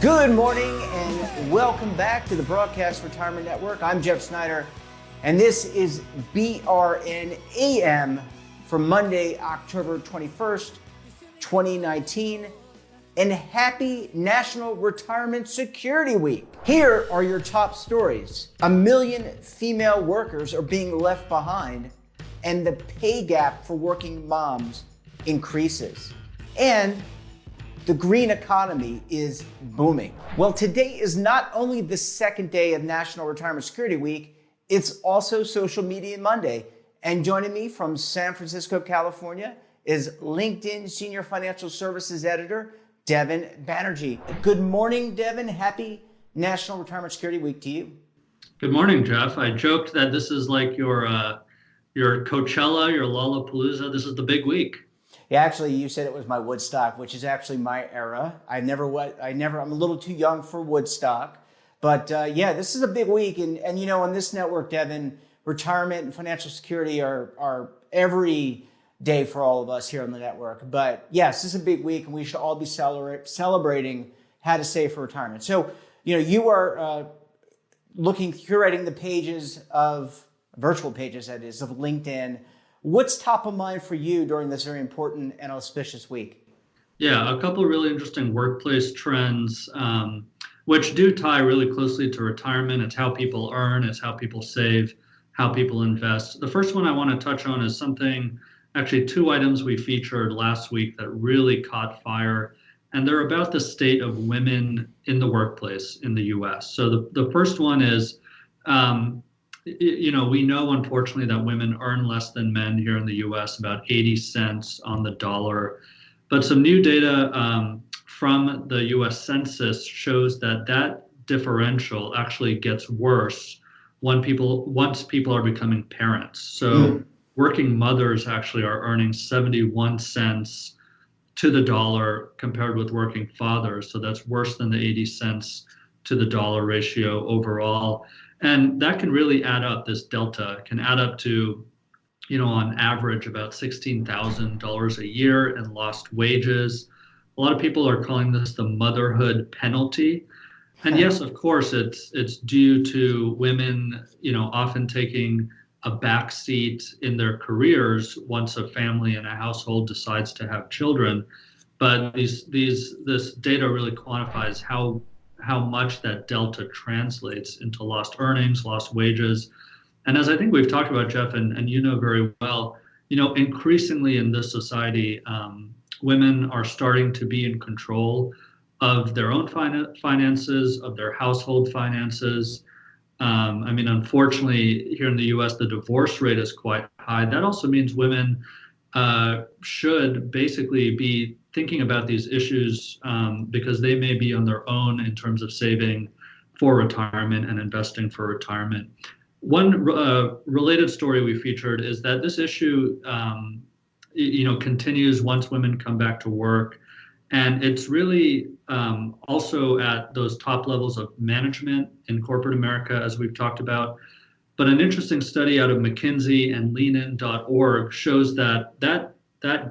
Good morning and welcome back to the Broadcast Retirement Network. I'm Jeff Snyder, and this is BRN AM for Monday, October 21st, 2019. And happy National Retirement Security Week. Here are your top stories. 1 million female workers are being left behind, and the pay gap for working moms increases. And the green economy is booming. Well, today is not only the second day of National Retirement Security Week, it's also Social Media Monday. And joining me from San Francisco, California, is LinkedIn Senior Financial Services Editor, Devin Banerjee. Good morning, Devin. Happy National Retirement Security Week to you. Good morning, Jeff. I joked that this is like your Coachella, your Lollapalooza. This is the big week. Yeah, actually, you said it was my Woodstock, which is actually my era. I'm a little too young for Woodstock. But yeah, this is a big week. And you know, on this network, Devin, retirement and financial security are every day for all of us here on the network. But yes, this is a big week, and we should all be celebrating how to save for retirement. So, you know, you are curating the pages of, virtual pages, that is, of LinkedIn. What's top of mind for you during this very important and auspicious week? Yeah, a couple of really interesting workplace trends, which do tie really closely to retirement. It's how people earn, it's how people save, how people invest. The first one I want to touch on is actually two items we featured last week that really caught fire, and they're about the state of women in the workplace in the U.S. So the first one is, we know, unfortunately, that women earn less than men here in the U.S., about 80 cents on the dollar. But some new data from the U.S. Census shows that differential actually gets worse once people are becoming parents. So working mothers actually are earning 71 cents to the dollar compared with working fathers. So that's worse than the 80 cents to the dollar ratio overall. And that can really add up. This delta can add up to, on average, about $16,000 a year in lost wages. A lot of people are calling this the motherhood penalty. And yes, of course, it's due to women, often taking a back seat in their careers once a family and a household decides to have children. But this data really quantifies how much that delta translates into lost earnings, lost wages. And as I think we've talked about, Jeff, and you know very well, increasingly in this society, women are starting to be in control of their own finances, of their household finances. Unfortunately, here in the U.S., the divorce rate is quite high. That also means women should basically be thinking about these issues because they may be on their own in terms of saving for retirement and investing for retirement. One related story we featured is that this issue, continues once women come back to work, and it's really also at those top levels of management in corporate America, as we've talked about. But an interesting study out of McKinsey and leanin.org shows that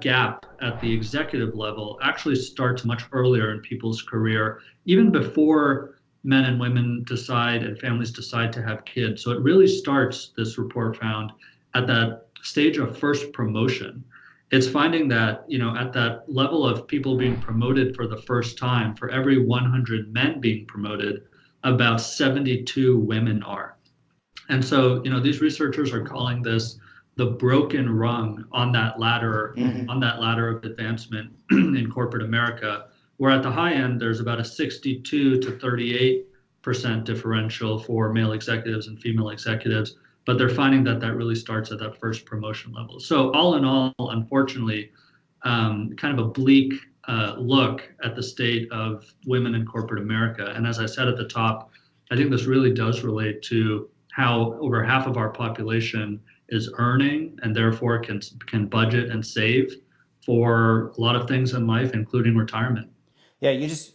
gap at the executive level actually starts much earlier in people's career, even before men and women decide and families decide to have kids. So it really starts, this report found, at that stage of first promotion. It's finding that, at that level of people being promoted for the first time, for every 100 men being promoted, about 72 women are. And so, these researchers are calling this the broken rung on that ladder, of advancement in corporate America, where at the high end, there's about a 62 to 38% differential for male executives and female executives. But they're finding that really starts at that first promotion level. So all in all, unfortunately, kind of a bleak look at the state of women in corporate America. And as I said at the top, I think this really does relate to how over half of our population is earning and therefore can budget and save for a lot of things in life, including retirement. Yeah,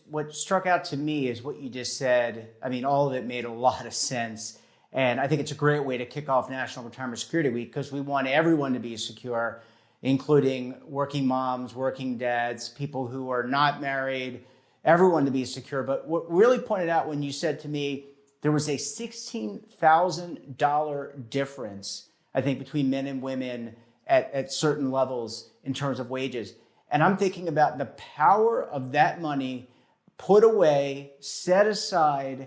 what struck out to me is what you just said. I mean, all of it made a lot of sense. And I think it's a great way to kick off National Retirement Security Week because we want everyone to be secure, including working moms, working dads, people who are not married, everyone to be secure. But what really pointed out when you said to me there was a $16,000 difference, I think, between men and women at certain levels in terms of wages. And I'm thinking about the power of that money put away, set aside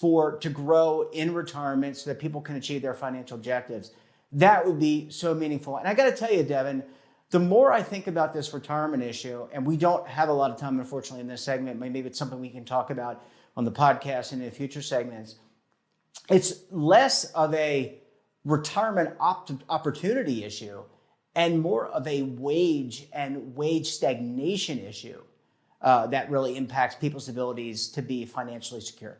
to grow in retirement so that people can achieve their financial objectives. That would be so meaningful. And I got to tell you, Devin, the more I think about this retirement issue, and we don't have a lot of time, unfortunately, in this segment, maybe it's something we can talk about on the podcast and in future segments, it's less of a retirement opportunity issue and more of a wage stagnation issue that really impacts people's abilities to be financially secure.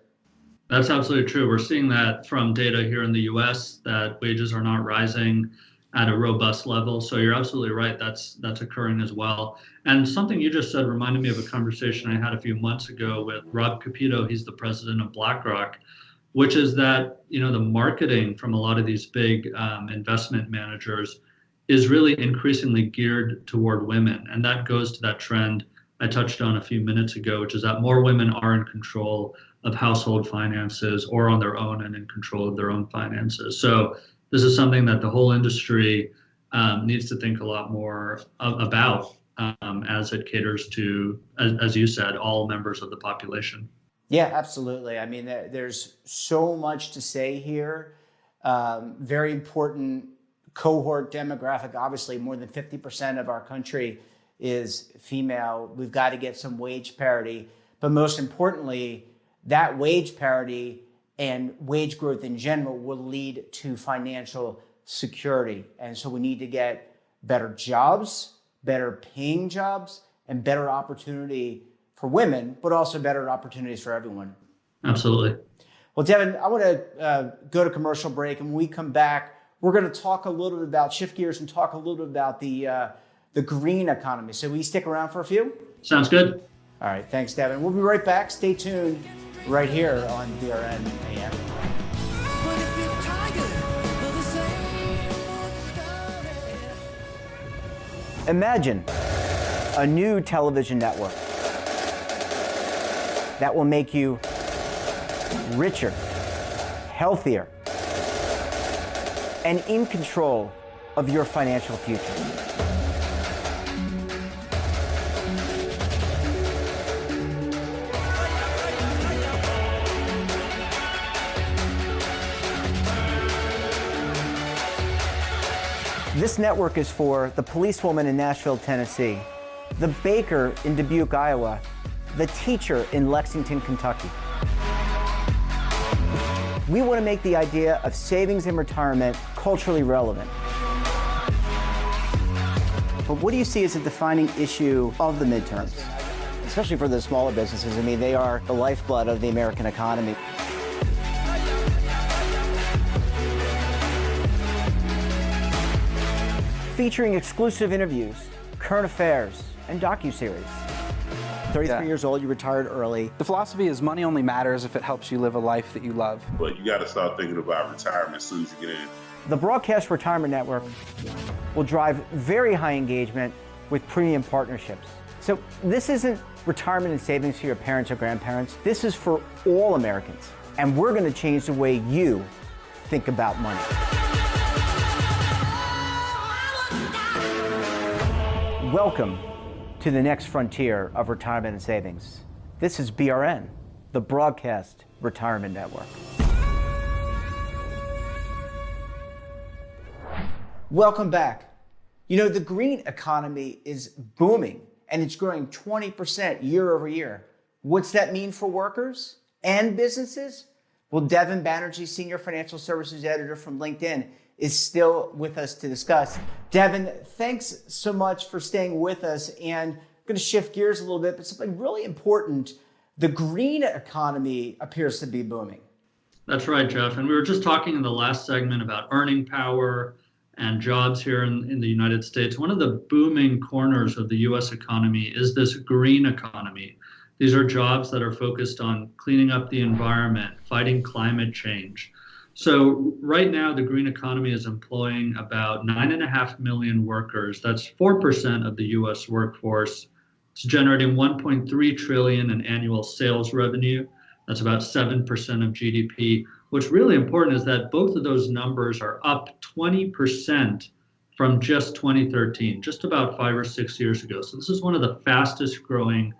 That's absolutely true. We're seeing that from data here in the US that wages are not rising at a robust level. So you're absolutely right. That's occurring as well. And something you just said reminded me of a conversation I had a few months ago with Rob Capito. He's the president of BlackRock, which is that, the marketing from a lot of these big investment managers is really increasingly geared toward women. And that goes to that trend I touched on a few minutes ago, which is that more women are in control of household finances or on their own and in control of their own finances. So this is something that the whole industry needs to think a lot more about as it caters to, as you said, all members of the population. Yeah, absolutely. I mean, there's so much to say here. Very important cohort demographic. Obviously, more than 50% of our country is female. We've got to get some wage parity. But most importantly, that wage parity and wage growth in general will lead to financial security. And so we need to get better jobs, better paying jobs, and better opportunity for women, but also better opportunities for everyone. Absolutely. Well, Devin, I want to go to commercial break. And when we come back, we're going to talk a little bit about, shift gears and talk a little bit about the green economy. So will you stick around for a few? Sounds good. All right. Thanks, Devin. We'll be right back. Stay tuned right here on BRN AM. Imagine a new television network that will make you richer, healthier, and in control of your financial future. This network is for the policewoman in Nashville, Tennessee, the baker in Dubuque, Iowa, the teacher in Lexington, Kentucky. We want to make the idea of savings and retirement culturally relevant. But what do you see as a defining issue of the midterms? Especially for the smaller businesses. I mean, they are the lifeblood of the American economy. Featuring exclusive interviews, current affairs, and docuseries. 33 years old, you retired early. The philosophy is money only matters if it helps you live a life that you love. But you got to start thinking about retirement as soon as you get in. The Broadcast Retirement Network will drive very high engagement with premium partnerships. So this isn't retirement and savings for your parents or grandparents. This is for all Americans. And we're going to change the way you think about money. Welcome to the next frontier of retirement and savings. This is BRN, the Broadcast Retirement Network. Welcome back. You know, the green economy is booming and it's growing 20% year over year. What's that mean for workers and businesses? Well, Devin Banerjee, Senior Financial Services Editor from LinkedIn, is still with us to discuss. Devin, thanks so much for staying with us. And I'm going to shift gears a little bit, but something really important. The green economy appears to be booming. That's right, Jeff. And we were just talking in the last segment about earning power and jobs here in the United States. One of the booming corners of the US economy is this green economy. These are jobs that are focused on cleaning up the environment, fighting climate change. So right now, the green economy is employing about 9.5 million workers. That's 4% of the US workforce. It's generating 1.3 trillion in annual sales revenue. That's about 7% of GDP. What's really important is that both of those numbers are up 20% from just 2013, just about 5 or 6 years ago. So this is one of the fastest growing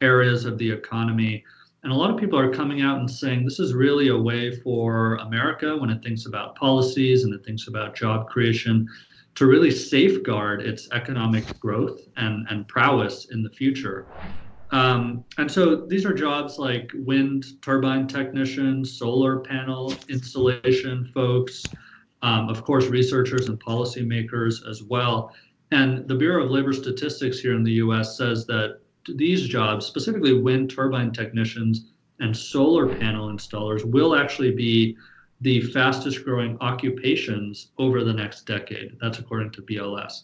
areas of the economy. And a lot of people are coming out and saying this is really a way for America, when it thinks about policies and it thinks about job creation, to really safeguard its economic growth and prowess in the future. And so these are jobs like wind turbine technicians, solar panel installation folks, of course, researchers and policymakers as well. And the Bureau of Labor Statistics here in the US says that these jobs, specifically wind turbine technicians and solar panel installers, will actually be the fastest growing occupations over the next decade. That's according to BLS.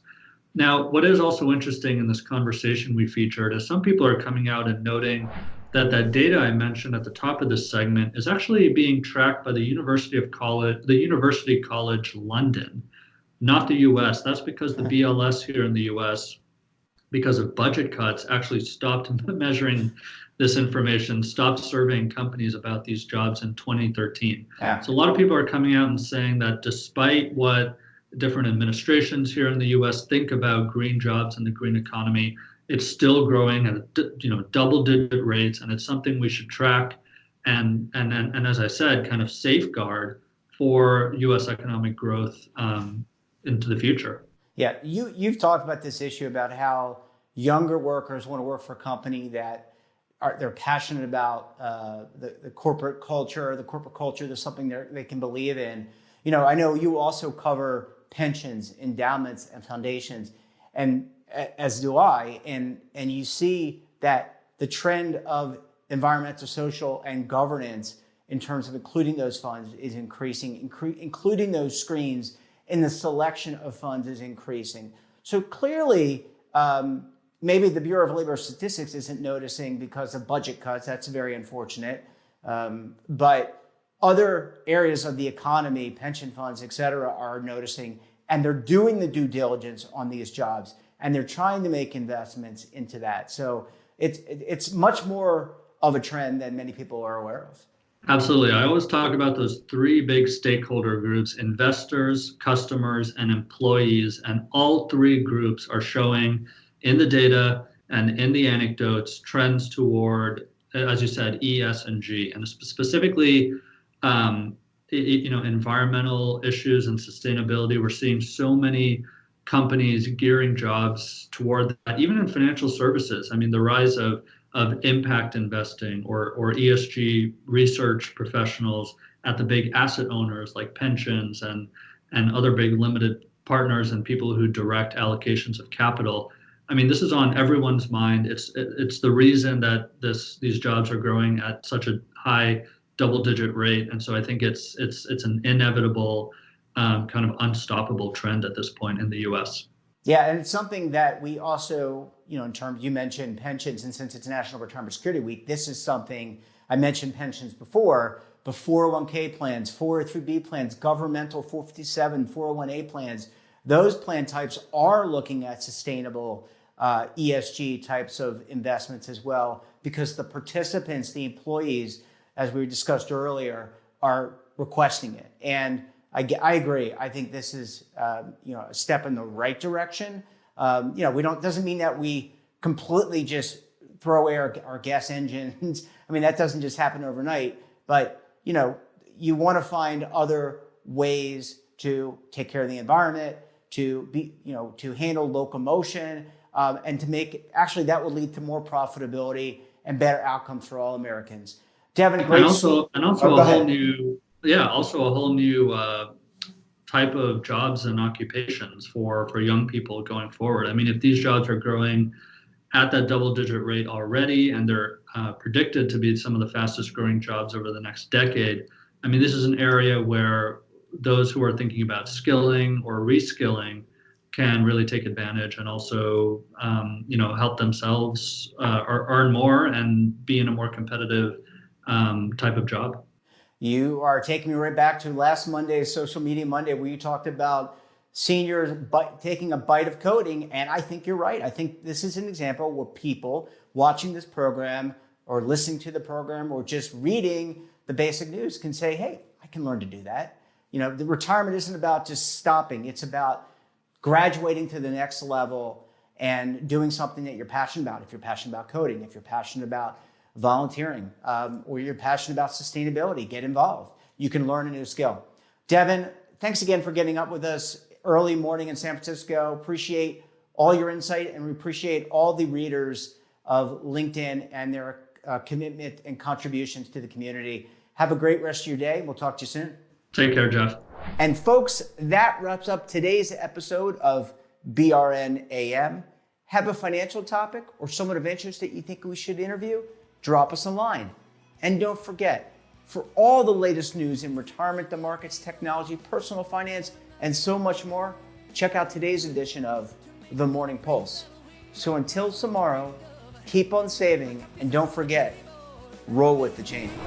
Now, what is also interesting in this conversation we featured is some people are coming out and noting that that data I mentioned at the top of this segment is actually being tracked by the University College London, not the US. That's because the BLS here in the US, because of budget cuts, actually stopped measuring this information, stopped surveying companies about these jobs in 2013. Yeah. So a lot of people are coming out and saying that despite what different administrations here in the US think about green jobs and the green economy, it's still growing at double-digit rates, and it's something we should track and as I said, kind of safeguard for US economic growth into the future. Yeah, you've talked about this issue about how younger workers want to work for a company that they're passionate about the corporate culture. The corporate culture is something they can believe in. You know, I know you also cover pensions, endowments, and foundations, and as do I. And you see that the trend of environmental, social, and governance in terms of including those funds is increasing, including those screens in the selection of funds is increasing. So clearly, maybe the Bureau of Labor Statistics isn't noticing because of budget cuts. That's very unfortunate. But other areas of the economy, pension funds, et cetera, are noticing, and they're doing the due diligence on these jobs, and they're trying to make investments into that. So it's much more of a trend than many people are aware of. Absolutely. I always talk about those three big stakeholder groups: investors, customers, and employees. And all three groups are showing in the data and in the anecdotes trends toward, as you said, E, S, and G, and specifically, environmental issues and sustainability. We're seeing so many companies gearing jobs toward that, even in financial services. I mean, the rise of impact investing or ESG research professionals at the big asset owners like pensions and other big limited partners and people who direct allocations of capital. I mean, this is on everyone's mind. It's the reason that these jobs are growing at such a high double-digit rate, and so I think it's an inevitable kind of unstoppable trend at this point in the U.S. Yeah, and it's something that we also, in terms, you mentioned pensions, and since it's National Retirement Security Week, this is something, I mentioned pensions before, but 401k plans, 403b plans, governmental 457, 401a plans, those plan types are looking at sustainable ESG types of investments as well, because the participants, the employees, as we discussed earlier, are requesting it. And I agree. I think this is a step in the right direction. Doesn't mean that we completely just throw away our gas engines. I mean, that doesn't just happen overnight. But you want to find other ways to take care of the environment, to handle locomotion, and to make that will lead to more profitability and better outcomes for all Americans. Devin, great. And also a whole new type of jobs and occupations for young people going forward. I mean, if these jobs are growing at that double-digit rate already, and they're predicted to be some of the fastest growing jobs over the next decade, I mean, this is an area where those who are thinking about skilling or reskilling can really take advantage and also, help themselves earn more and be in a more competitive type of job. You are taking me right back to last Monday's Social Media Monday, where you talked about seniors taking a bite of coding. And I think you're right. I think this is an example where people watching this program or listening to the program or just reading the basic news can say, hey, I can learn to do that. The retirement isn't about just stopping. It's about graduating to the next level and doing something that you're passionate about. If you're passionate about coding, if you're passionate about volunteering, or you're passionate about sustainability, get involved. You can learn a new skill. Devin, thanks again for getting up with us early morning in San Francisco. Appreciate all your insight, and we appreciate all the readers of LinkedIn and their commitment and contributions to the community. Have a great rest of your day. We'll talk to you soon. Take care, Jeff. And folks, that wraps up today's episode of BRN AM. Have a financial topic or someone of interest that you think we should interview? Drop us a line. And don't forget, for all the latest news in retirement, the markets, technology, personal finance, and so much more, check out today's edition of The Morning Pulse. So until tomorrow, keep on saving, and don't forget, roll with the changes.